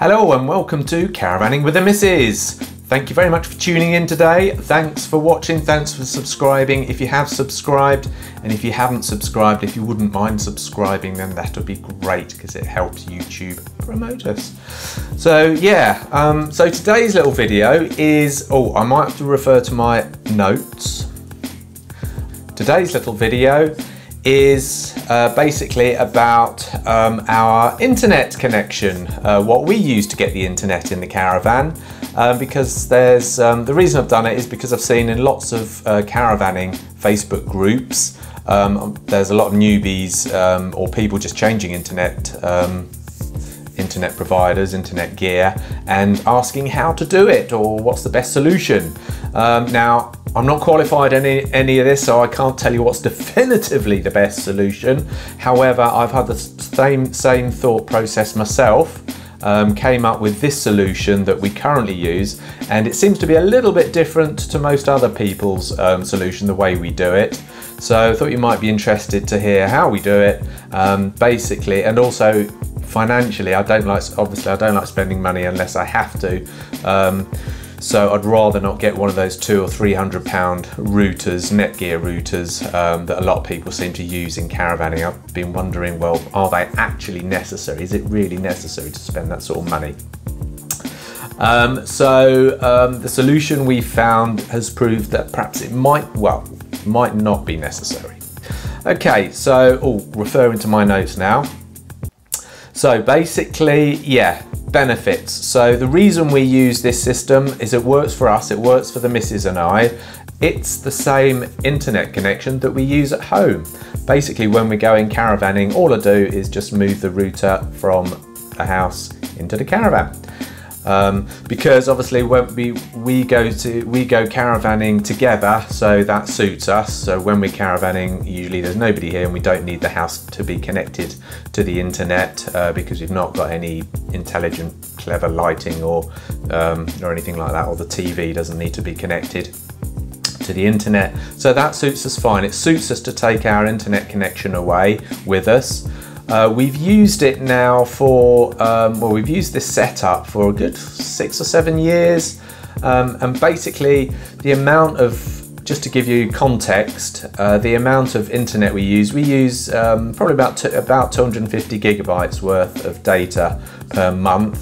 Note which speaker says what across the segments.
Speaker 1: Hello and welcome to Caravanning with the Missus. Thank you very much for tuning in today. Thanks for watching, thanks for subscribing. If you have subscribed, and if you haven't subscribed, if you wouldn't mind subscribing, then that would be great because it helps YouTube promote us. So yeah, so today's little video is, I might have to refer to my notes. Today's little video is basically about our internet connection, what we use to get the internet in the caravan, because there's the reason I've done it is because I've seen in lots of caravanning Facebook groups there's a lot of newbies or people just changing internet providers, internet gear, and asking how to do it or what's the best solution. Now, I'm not qualified in any of this, so I can't tell you what's definitively the best solution. However, I've had the same thought process myself, came up with this solution that we currently use, and it seems to be a little bit different to most other people's solution, the way we do it. So I thought you might be interested to hear how we do it, basically, and also financially. Obviously I don't like spending money unless I have to. So I'd rather not get one of those £200 or £300 routers, Netgear routers, that a lot of people seem to use in caravanning. I've been wondering, well, are they actually necessary? Is it really necessary to spend that sort of money? The solution we found has proved that perhaps it might not be necessary. Okay, so, referring to my notes now. So basically, yeah, benefits. So the reason we use this system is it works for us, it works for the missus and I. It's the same internet connection that we use at home. Basically, when we're going caravanning, all I do is just move the router from the house into the caravan. Because obviously when we go caravanning together, so that suits us. So when we're caravanning, usually there's nobody here and we don't need the house to be connected to the internet because we've not got any intelligent, clever lighting or anything like that, or the TV doesn't need to be connected to the internet. So that suits us fine. It suits us to take our internet connection away with us. We've used it now for, we've used this setup for a good 6 or 7 years, and basically the amount of, just to give you context, the amount of internet we use probably about 250 gigabytes worth of data per month.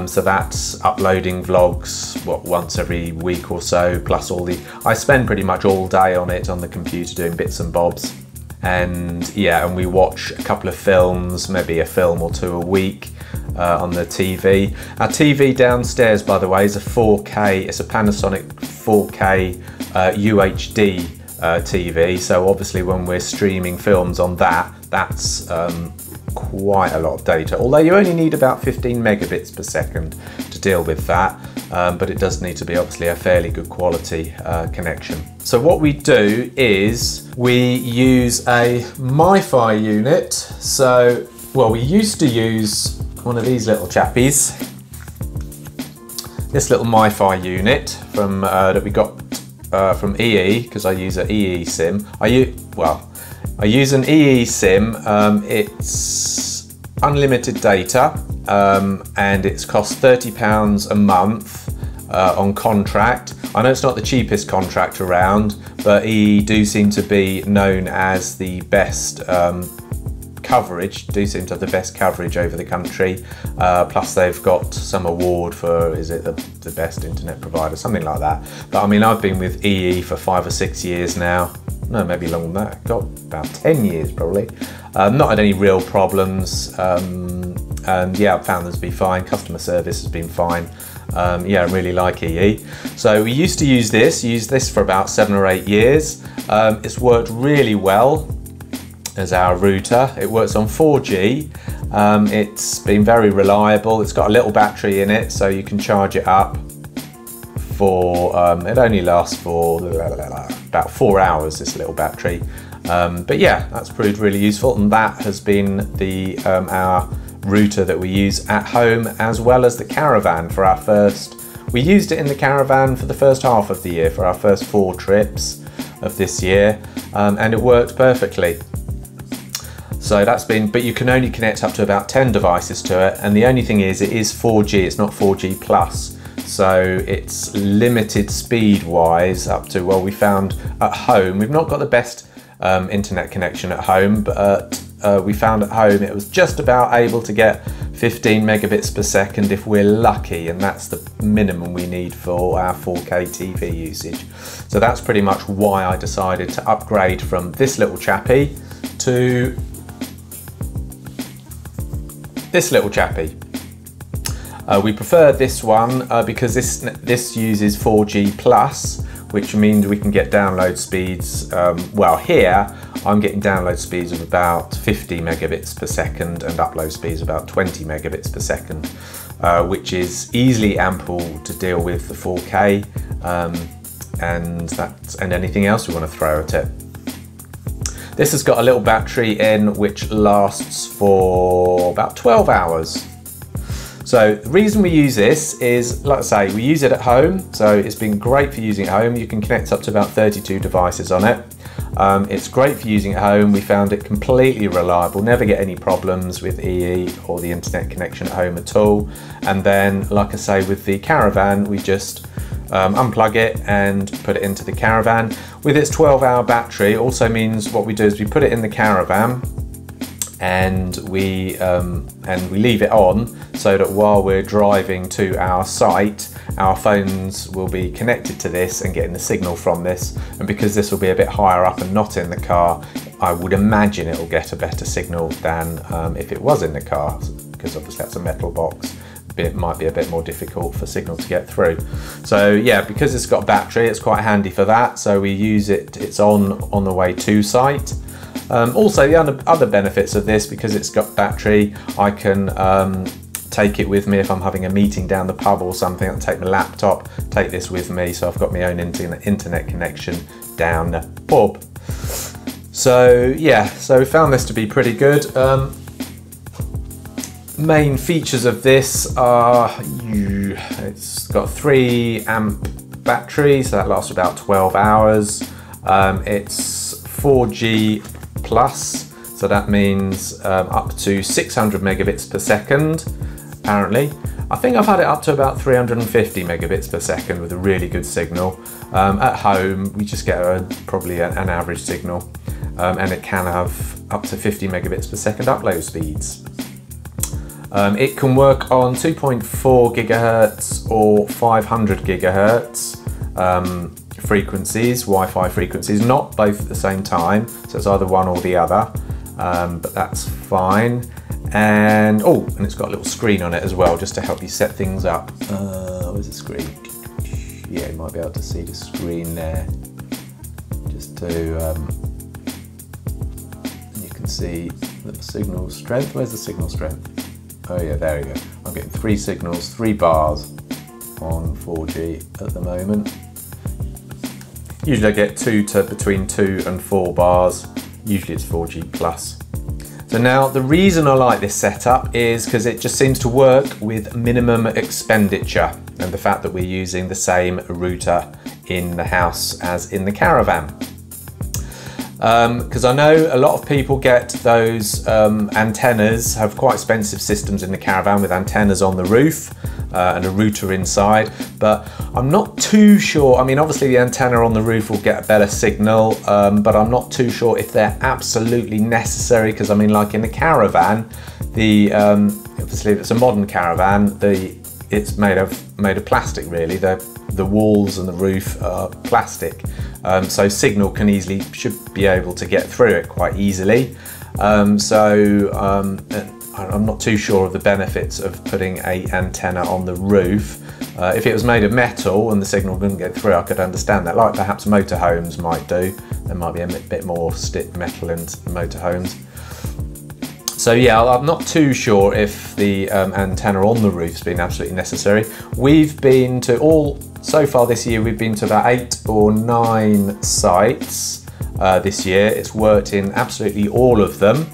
Speaker 1: So that's uploading vlogs, once every week or so, plus I spend pretty much all day on it on the computer doing bits and bobs. And yeah, and we watch a couple of films, maybe a film or two a week on the TV. Our TV downstairs, by the way, is a 4K, it's a Panasonic 4K UHD TV. So obviously when we're streaming films on that, that's quite a lot of data. Although you only need about 15 megabits per second to deal with that. But it does need to be obviously a fairly good quality connection. So what we do is we use a MIFI unit. So, well, we used to use one of these little chappies. This little MIFI unit from that we got from EE, because I use an EE SIM. I use an EE SIM. It's unlimited data. And it's cost £30 a month on contract. I know it's not the cheapest contract around, but EE do seem to be known as the best coverage, do seem to have the best coverage over the country. Plus they've got some award for, is it the best internet provider, something like that. But I mean, I've been with EE for 5 or 6 years now. No, maybe longer than that. Got about 10 years probably. Not had any real problems. And yeah, I've found them to be fine. Customer service has been fine. Yeah, I really like EE. So we used to use this for about 7 or 8 years. It's worked really well as our router. It works on 4G. It's been very reliable. It's got a little battery in it, so you can charge it up for, it only lasts for about 4 hours, this little battery. But yeah, that's proved really useful, and that has been our router that we use at home, as well as the caravan for our we used it in the caravan for the first half of the year, for our first 4 trips of this year, and it worked perfectly. So that's been, but you can only connect up to about 10 devices to it. And the only thing is, it is 4G, it's not 4G plus. So it's limited speed wise up to, well, we found at home, we've not got the best internet connection at home, but we found at home it was just about able to get 15 megabits per second if we're lucky, and that's the minimum we need for our 4K TV usage. So that's pretty much why I decided to upgrade from this little chappy to this little chappy. We prefer this one because this uses 4G plus, which means we can get download speeds, well, here I'm getting download speeds of about 50 megabits per second and upload speeds about 20 megabits per second, which is easily ample to deal with the 4K and anything else we want to throw at it. This has got a little battery in which lasts for about 12 hours. So the reason we use this is, like I say, we use it at home, so it's been great for using at home. You can connect up to about 32 devices on it. It's great for using at home. We found it completely reliable, never get any problems with EE or the internet connection at home at all. And then, like I say, with the Caravan, we just unplug it and put it into the Caravan. With its 12-hour battery, it also means what we do is we put it in the Caravan and we leave it on so that while we're driving to our site, our phones will be connected to this and getting the signal from this. And because this will be a bit higher up and not in the car, I would imagine it will get a better signal than if it was in the car, because obviously that's a metal box. It might be a bit more difficult for signal to get through. So yeah, because it's got battery, it's quite handy for that. So we use it, it's on the way to site. Also, the other benefits of this, because it's got battery, I can take it with me if I'm having a meeting down the pub or something. I'll take my laptop, take this with me, so I've got my own internet connection down the pub. So yeah, so we found this to be pretty good. Main features of this are it's got 3 amp battery, so that lasts about 12 hours. It's 4G plus, so that means up to 600 megabits per second, apparently. I think I've had it up to about 350 megabits per second with a really good signal. At home, we just get probably an average signal, and it can have up to 50 megabits per second upload speeds. It can work on 2.4 gigahertz or 500 gigahertz frequencies, Wi-Fi frequencies, not both at the same time, so it's either one or the other, but that's fine. And and it's got a little screen on it as well, just to help you set things up. Where's the screen? Yeah, you might be able to see the screen there. Just to, you can see the signal strength. Where's the signal strength? Oh yeah, there we go. I'm getting 3 signals, 3 bars on 4G at the moment. Usually I get between 2 and 4 bars. Usually it's 4G plus. So now the reason I like this setup is because it just seems to work with minimum expenditure, and the fact that we're using the same router in the house as in the Caravan. Because I know a lot of people get those antennas, have quite expensive systems in the Caravan with antennas on the roof and a router inside, but I'm not too sure. I mean, obviously the antenna on the roof will get a better signal, but I'm not too sure if they're absolutely necessary, because I mean, like in the Caravan, obviously if it's a modern Caravan, it's made of plastic really. The walls and the roof are plastic, so signal should be able to get through it quite easily. I'm not too sure of the benefits of putting an antenna on the roof. If it was made of metal and the signal couldn't get through, I could understand that, like perhaps motorhomes might do. There might be a bit more stick metal in motorhomes. So yeah, I'm not too sure if the antenna on the roof's been absolutely necessary. We've been to so far this year, we've been to about 8 or 9 sites this year. It's worked in absolutely all of them.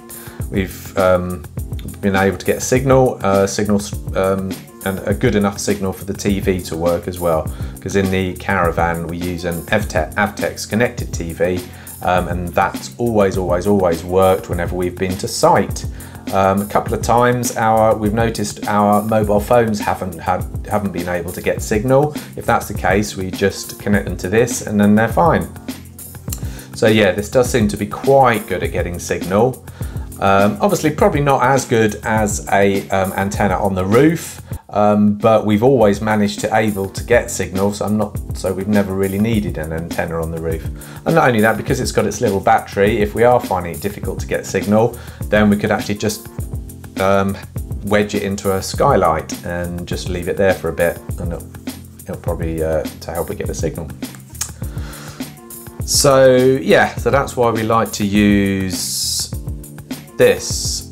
Speaker 1: We've been able to get a signal, and a good enough signal for the TV to work as well. Because in the Caravan we use an Avtex connected TV, and that's always worked whenever we've been to site. A couple of times we've noticed our mobile phones haven't been able to get signal. If that's the case, we just connect them to this and then they're fine. So yeah, this does seem to be quite good at getting signal. Obviously probably not as good as a antenna on the roof, but we've always managed to able to get signal, so we've never really needed an antenna on the roof. And not only that, because it's got its little battery, if we are finding it difficult to get signal, then we could actually just wedge it into a skylight and just leave it there for a bit, and it'll probably to help it get the signal. So yeah, so that's why we like to use this.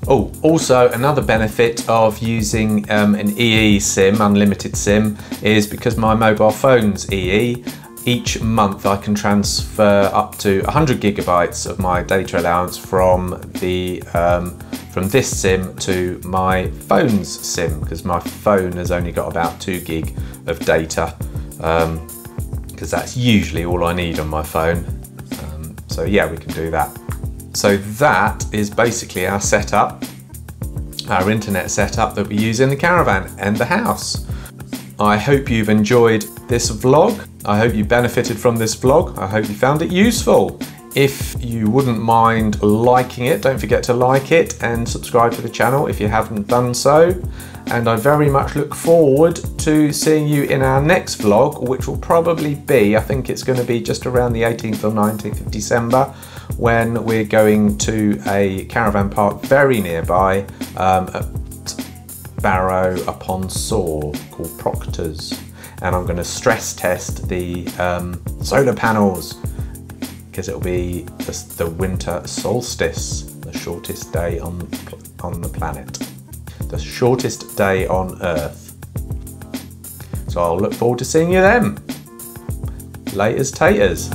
Speaker 1: Oh, also another benefit of using an EE SIM, unlimited SIM, is because my mobile phone's EE, each month I can transfer up to 100 gigabytes of my data allowance from this SIM to my phone's SIM, because my phone has only got about 2 gig of data, because that's usually all I need on my phone. So yeah, we can do that. So that is basically our setup, our internet setup that we use in the caravan and the house. I hope you've enjoyed this vlog. I hope you benefited from this vlog. I hope you found it useful. If you wouldn't mind liking it, don't forget to like it and subscribe to the channel if you haven't done so. And I very much look forward to seeing you in our next vlog, which will probably be, I think it's going to be just around the 18th or 19th of December, when we're going to a caravan park very nearby at Barrow upon Soar, called Proctor's. And I'm going to stress test the solar panels, because it'll be the winter solstice, the shortest day on the planet, the shortest day on Earth. So I'll look forward to seeing you then. Laters taters.